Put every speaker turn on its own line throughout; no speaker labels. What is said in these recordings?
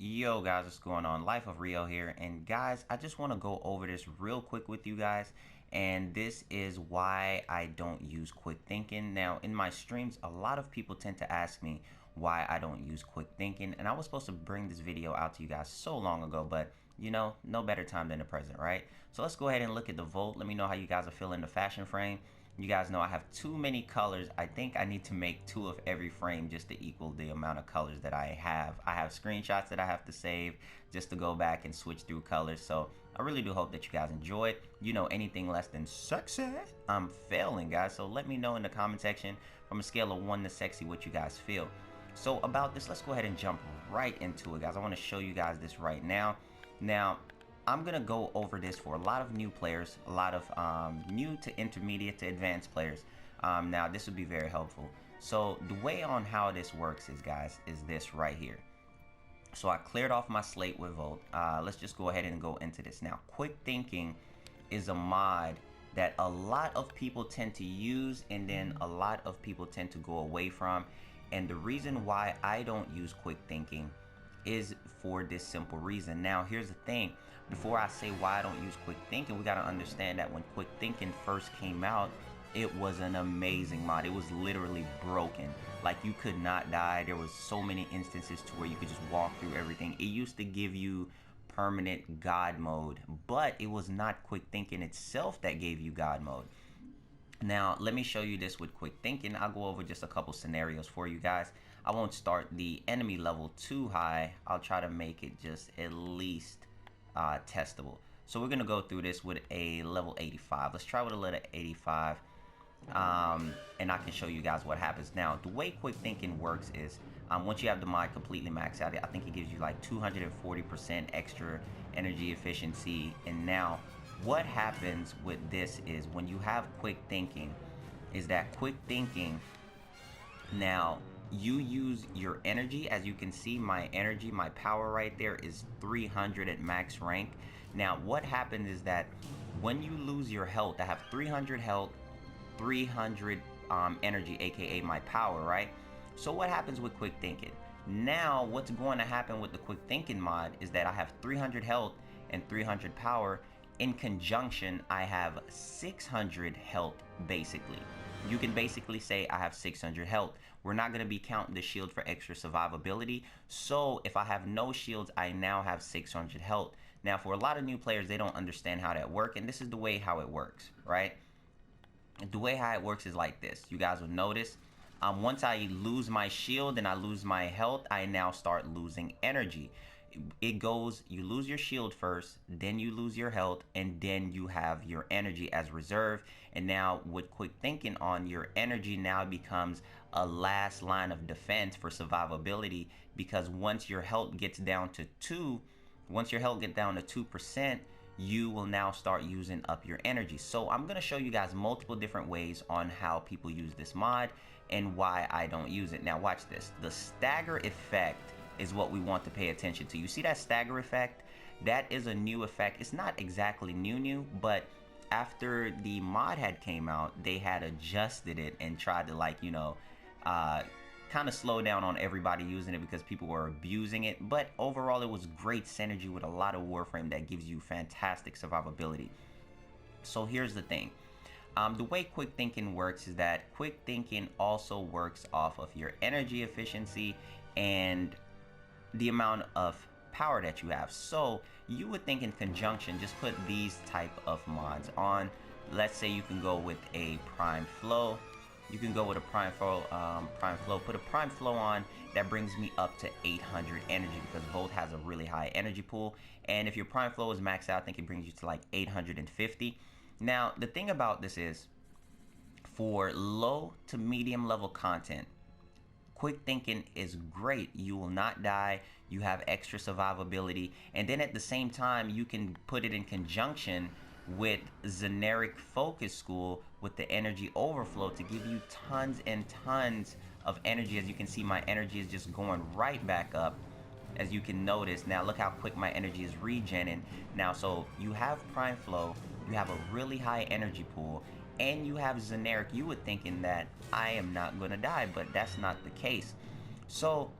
Yo guys, what's going on? Life of Rio here, and guys, I just want to go over this real quick with you guys, and this is why I don't use quick thinking. Now, in my streams, a lot of people tend to ask me why I don't use quick thinking, and I was supposed to bring this video out to you guys so long ago, but you know, no better time than the present, right? So let's go ahead and look at the vote. Let me know how you guys are feeling the fashion frame. You guys know I have too many colors. I think I need to make 2 of every frame just to equal the amount of colors that I have. I have screenshots that I have to save just to go back and switch through colors. So I really do hope that you guys enjoy it. You know, anything less than success, I'm failing, guys. So let me know in the comment section from a scale of 1 to sexy what you guys feel. So about this, let's go ahead and jump right into it, guys. I want to show you guys this right now. Now, I'm gonna go over this for a lot of new players, a lot of new to intermediate to advanced players. Now this would be very helpful. So the way on how this works is, guys, is this right here. So I cleared off my slate with Volt. Let's just go ahead and go into this now. Quick thinking is a mod that a lot of people tend to use, and then a lot of people tend to go away from. And the reason why I don't use quick thinking is for this simple reason. Now here's the thing, before I say why I don't use quick thinking, we got to understand that when quick thinking first came out, it was an amazing mod. It was literally broken, like you could not die. There was so many instances to where you could just walk through everything. It used to give you permanent God mode, but it was not quick thinking itself that gave you God mode. Now let me show you this with quick thinking. I'll go over just a couple scenarios for you guys. I won't start the enemy level too high. I'll try to make it just at least testable. So we're gonna go through this with a level 85. Let's try with a level 85, and I can show you guys what happens. Now the way quick thinking works is once you have the mod completely maxed out, I think it gives you like 240% extra energy efficiency. And now what happens with this is when you have quick thinking, is that quick thinking, now you use your energy. As you can see, my energy, my power right there is 300 at max rank. Now what happens is that when you lose your health, I have 300 health, 300 energy, aka my power, right? So what happens with quick thinking? Now what's going to happen with the quick thinking mod is that I have 300 health and 300 power. In conjunction, I have 600 health. Basically, you can basically say I have 600 health. We're not going to be counting the shield for extra survivability. So if I have no shields, I now have 600 health. Now for a lot of new players, they don't understand how that works, and this is the way how it works, right? The way how it works is like this. You guys will notice once I lose my shield and I lose my health, I now start losing energy. It goes, you lose your shield first, then you lose your health, and then you have your energy as reserve. And now with quick thinking on, your energy now becomes a last line of defense for survivability, because once your health gets down to 2%, you will now start using up your energy. So I'm going to show you guys multiple different ways on how people use this mod and why I don't use it. Now watch this. The stagger effect is what we want to pay attention to. You see that stagger effect? That is a new effect. It's not exactly new, but after the mod had came out, they had adjusted it and tried to, like, you know, kind of slow down on everybody using it because people were abusing it. But overall, it was great synergy with a lot of Warframe that gives you fantastic survivability. So here's the thing. The way quick thinking works is that quick thinking also works off of your energy efficiency and the amount of power that you have. So you would think in conjunction, just put these type of mods on. Let's say you can go with a prime flow. You can go with a prime flow, put a prime flow on. That brings me up to 800 energy because Volt has a really high energy pool. And if your prime flow is maxed out, I think it brings you to like 850. Now the thing about this is, for low to medium level content, quick thinking is great. You will not die. You have extra survivability. And then at the same time, you can put it in conjunction with generic focus school with the energy overflow to give you tons and tons of energy. As you can see, my energy is just going right back up, as you can notice. Now look how quick my energy is regenning. Now, so you have prime flow, you have a really high energy pool, and you have generic. You would thinking that I am not going to die, but that's not the case. So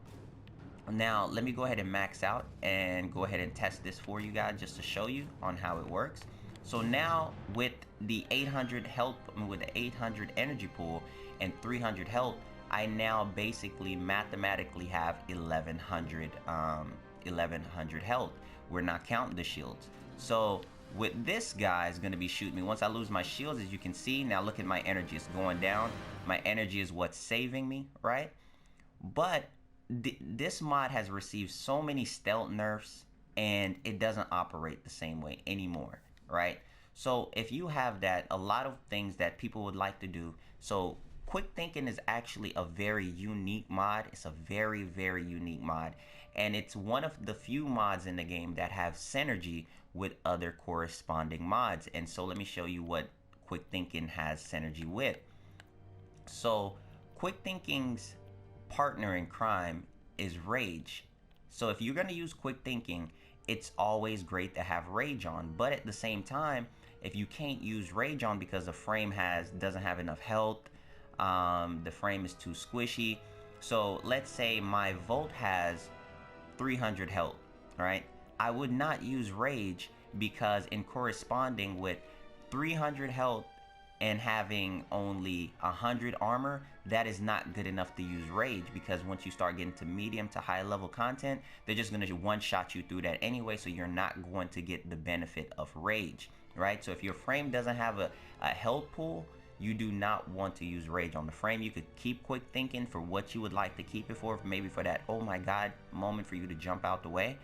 Now let me go ahead and max out and go ahead and test this for you guys just to show you on how it works. So now with the 800 health, with the 800 energy pool and 300 health, I now basically mathematically have 1100 health. We're not counting the shields. So with this guy is going to be shooting me. Once I lose my shields, as you can see, now look at my energy. It's going down. My energy is what's saving me, right? But this mod has received so many stealth nerfs, and it doesn't operate the same way anymore, right? So if you have that, a lot of things that people would like to do. So quick thinking is actually a very unique mod. It's a very, very unique mod, and it's one of the few mods in the game that have synergy with other corresponding mods. And so let me show you what quick thinking has synergy with. So quick thinking's partner in crime is rage. So if you're going to use quick thinking, it's always great to have rage on. But at the same time, if you can't use rage on because the frame doesn't have enough health, the frame is too squishy. So let's say my Volt has 300 health, right? I would not use rage, because in corresponding with 300 health and having only 100 armor, that is not good enough to use rage, because once you start getting to medium to high level content, they're just going to one shot you through that anyway, so you're not going to get the benefit of rage, right? So if your frame doesn't have a health pool, you do not want to use rage on the frame. You could keep quick thinking for what you would like to keep it for, maybe for that oh my god moment for you to jump out the way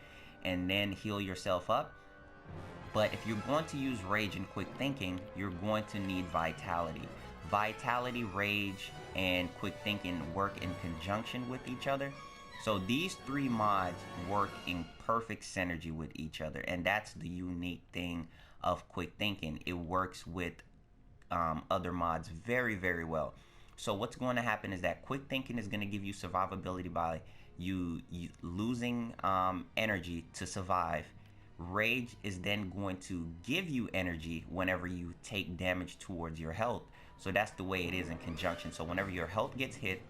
and then heal yourself up. But if you're going to use rage and quick thinking, you're going to need vitality. Vitality, rage, and quick thinking work in conjunction with each other. So these three mods work in perfect synergy with each other, and that's the unique thing of quick thinking. It works with other mods very, very well. So what's going to happen is that quick thinking is going to give you survivability by you losing energy to survive. Rage is then going to give you energy whenever you take damage towards your health. So that's the way it is in conjunction. So whenever your health gets hit,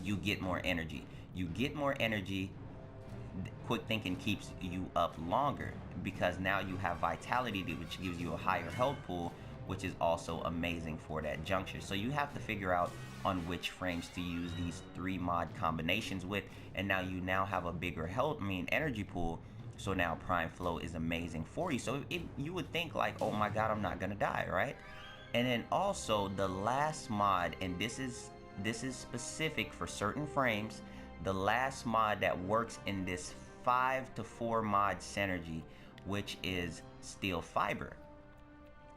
you get more energy. You get more energy. Quick thinking keeps you up longer, because now you have vitality, which gives you a higher health pool, which is also amazing for that juncture. So you have to figure out on which frames to use these three mod combinations with, and now you have a bigger energy pool. So now prime flow is amazing for you. So you would think like, oh my god, I'm not gonna die, right? And then also the last mod, and this is specific for certain frames, the last mod that works in this 5 to 4 mod synergy, which is steel fiber,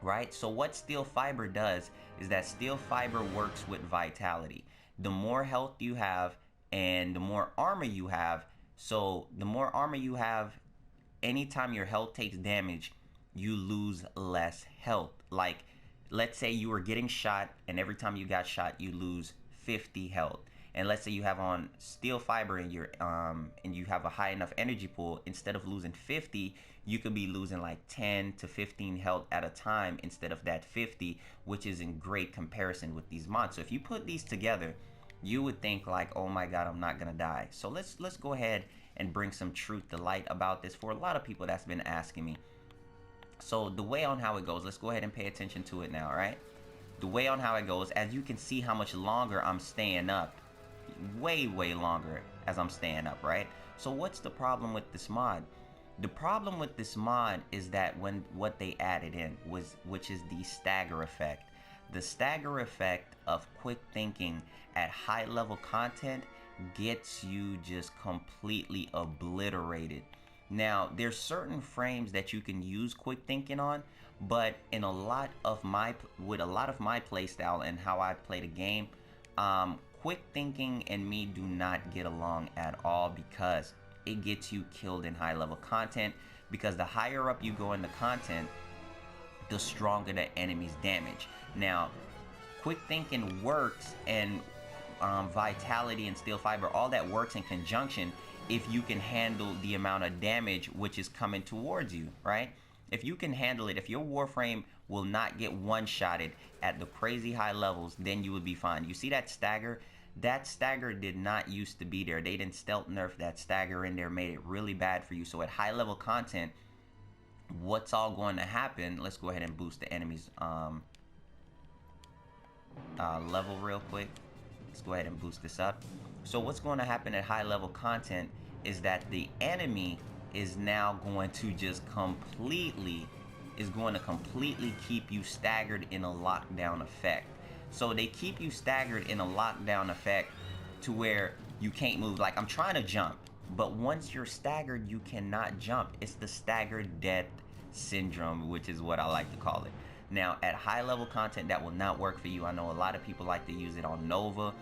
right? So what steel fiber does is that steel fiber works with vitality. The more health you have and the more armor you have, so the more armor you have, anytime your health takes damage, you lose less health. Like, let's say you were getting shot, and every time you got shot, you lose 50 health. And let's say you have on steel fiber and you have a high enough energy pool, instead of losing 50, you could be losing like 10 to 15 health at a time instead of that 50, which is in great comparison with these mods. So if you put these together, you would think like, oh my god, I'm not gonna die. So let's go ahead and bring some truth to light about this for a lot of people that's been asking me. So the way on how it goes, let's go ahead and pay attention to it now, right? The way on how it goes, as you can see how much longer I'm staying up, way longer as I'm staying up, right? So what's the problem with this mod? The problem with this mod is that what they added in which is the stagger effect. The stagger effect of quick thinking at high level content gets you just completely obliterated. Now, there's certain frames that you can use quick thinking on, but in a lot of my playstyle and how I play the game, quick thinking and me do not get along at all, because it gets you killed in high level content. Because the higher up you go in the content, the stronger the enemy's damage. Now, quick thinking works, and vitality and steel fiber, all that works in conjunction if you can handle the amount of damage which is coming towards you, right? If you can handle it, if your Warframe will not get one-shotted at the crazy high levels, then you would be fine. You see that stagger? That stagger did not used to be there. They didn't stealth nerf that stagger in there, made it really bad for you. So at high level content, what's all going to happen? Let's go ahead and boost the enemy's level real quick. Let's go ahead and boost this up. So what's going to happen at high level content is that the enemy is now going to just completely keep you staggered in a lockdown effect. So they keep you staggered in a lockdown effect to where you can't move. Like, I'm trying to jump, but once you're staggered, you cannot jump. It's the staggered death syndrome, which is what I like to call it. Now, at high level content, that will not work for you. I know a lot of people like to use it on Nova.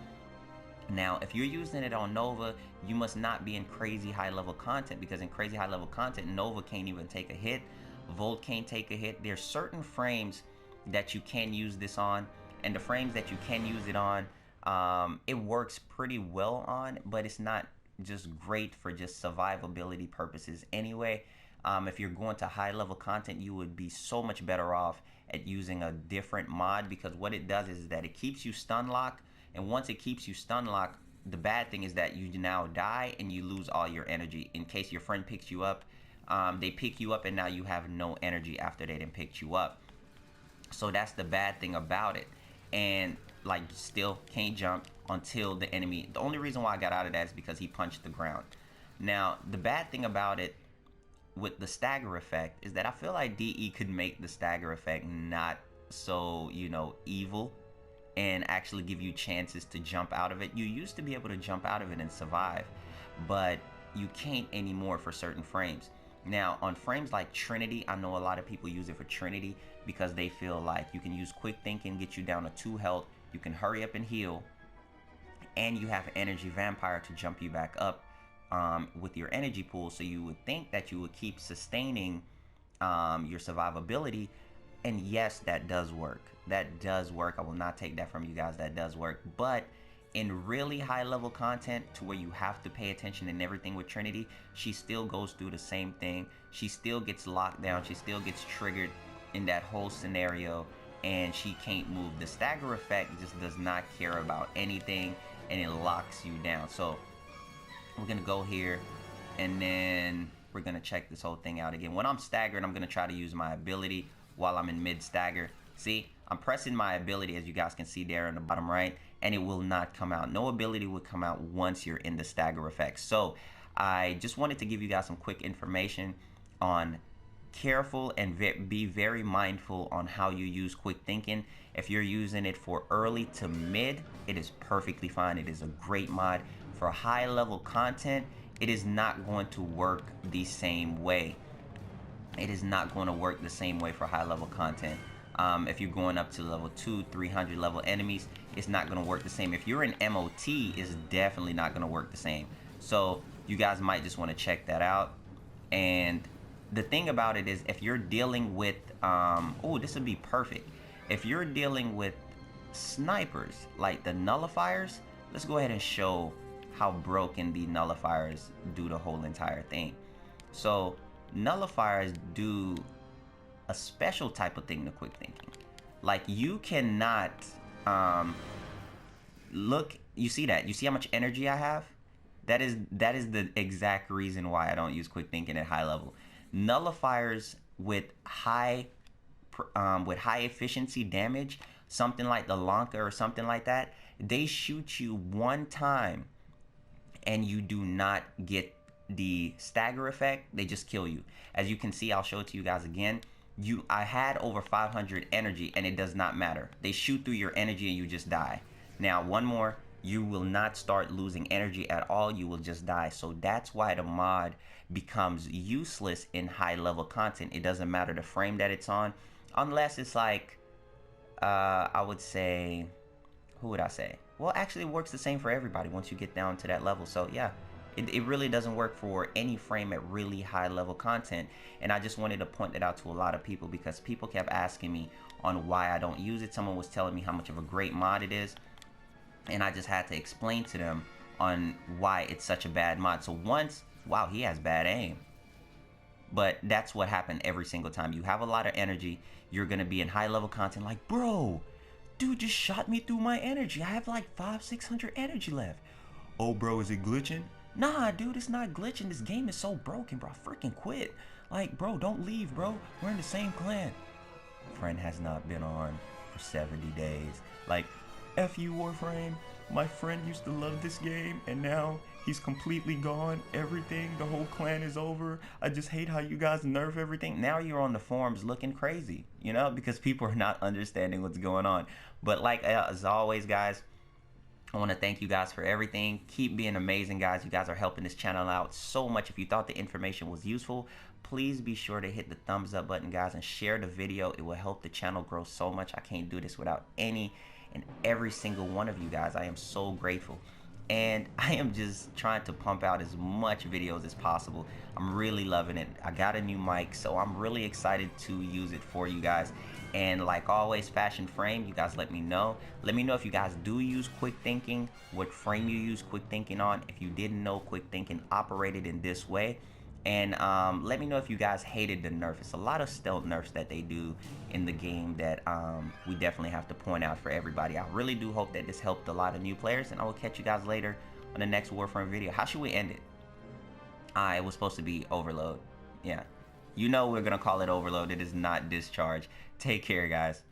Now, if you're using it on Nova, you must not be in crazy high level content, because in crazy high level content, Nova can't even take a hit. Volt can't take a hit. There's certain frames that you can use this on, and the frames that you can use it on, it works pretty well on, but it's not just great for just survivability purposes anyway. If you're going to high level content, you would be so much better off at using a different mod, because what it does is that it keeps you stun locked, and once it keeps you stun locked, the bad thing is that you now die and you lose all your energy. In case your friend picks you up, they pick you up and now you have no energy after they didn't pick you up. So that's the bad thing about it. And like, still can't jump until the enemy. The only reason why I got out of that is because he punched the ground. Now, the bad thing about it with the stagger effect is that I feel like DE could make the stagger effect not so, you know, evil, and actually give you chances to jump out of it. You used to be able to jump out of it and survive, but you can't anymore for certain frames. Now, on frames like Trinity, I know a lot of people use it for Trinity because they feel like you can use quick thinking, get you down to 2 health, you can hurry up and heal, and you have energy vampire to jump you back up with your energy pool. So you would think that you would keep sustaining your survivability. And yes, that does work. That does work. I will not take that from you guys. That does work. But in really high level content, to where you have to pay attention and everything with Trinity, she still goes through the same thing. She still gets locked down. She still gets triggered in that whole scenario, and she can't move. The stagger effect just does not care about anything, and it locks you down. So we're gonna go here, and then we're gonna check this whole thing out again. When I'm staggered, I'm gonna try to use my ability while I'm in mid stagger. See, I'm pressing my ability, as you guys can see there in the bottom right, and it will not come out. No ability would come out once you're in the stagger effect. So I just wanted to give you guys some quick information on careful and be very mindful on how you use quick thinking. If you're using it for early to mid, it is perfectly fine. It is a great mod. For high level content, it is not going to work the same way. It is not going to work the same way for high level content. If you're going up to level 2, 300 level enemies, it's not going to work the same. If you're in MOT, it's definitely not going to work the same. So you guys might just want to check that out. And the thing about it is, if you're dealing with, oh, this would be perfect. If you're dealing with snipers, like the nullifiers, let's go ahead and show how broken the nullifiers do the whole entire thing. So nullifiers do a special type of thing to quick thinking. Like, you cannot look, you see that? You see how much energy I have? That is the exact reason why I don't use quick thinking at high level. Nullifiers with high efficiency damage, something like the Lanka or something like that, they shoot you one time and you do not get the stagger effect. They just kill you. As you can see, I'll show it to you guys again. I had over 500 energy, and it does not matter. They shoot through your energy and you just die. Now, one more, you will not start losing energy at all. You will just die. So that's why the mod becomes useless in high level content. It doesn't matter the frame that it's on, unless it's like, I would say, who would I say? Well, actually, it works the same for everybody once you get down to that level. So yeah, it really doesn't work for any frame at really high level content. And I just wanted to point that out to a lot of people, because people kept asking me on why I don't use it. Someone was telling me how much of a great mod it is, and I just had to explain to them on why it's such a bad mod. So once, wow, he has bad aim. But that's what happened every single time. You have a lot of energy, you're gonna be in high level content like, bro, Dude just shot me through my energy. I have like 500-600 energy left. Oh, bro, is it glitching? Nah, dude, it's not glitching. This game is so broken, bro. I freaking quit. Like, bro, don't leave, bro. We're in the same clan. Friend has not been on for 70 days. Like, F you, Warframe. My friend used to love this game, and now he's completely gone. Everything, the whole clan is over. I just hate how you guys nerf everything. Now you're on the forums looking crazy, you know, because people are not understanding what's going on. But like, as always, guys, I want to thank you guys for everything. Keep being amazing, guys. You guys are helping this channel out so much. If you thought the information was useful, please be sure to hit the thumbs up button, guys, and share the video. It will help the channel grow so much. I can't do this without any and every single one of you guys. I am so grateful. And I am just trying to pump out as much videos as possible. I'm really loving it. I got a new mic, so I'm really excited to use it for you guys. And like always, Fashion Frame, you guys let me know. Let me know if you guys do use quick thinking, what frame you use quick thinking on. If you didn't know quick thinking operated in this way. And let me know if you guys hated the nerf. It's a lot of stealth nerfs that they do in the game that we definitely have to point out for everybody. I really do hope that this helped a lot of new players, and I will catch you guys later on the next Warframe video. How should we end it? It was supposed to be Overload. Yeah. You know we're going to call it Overload. It is not Discharge. Take care, guys.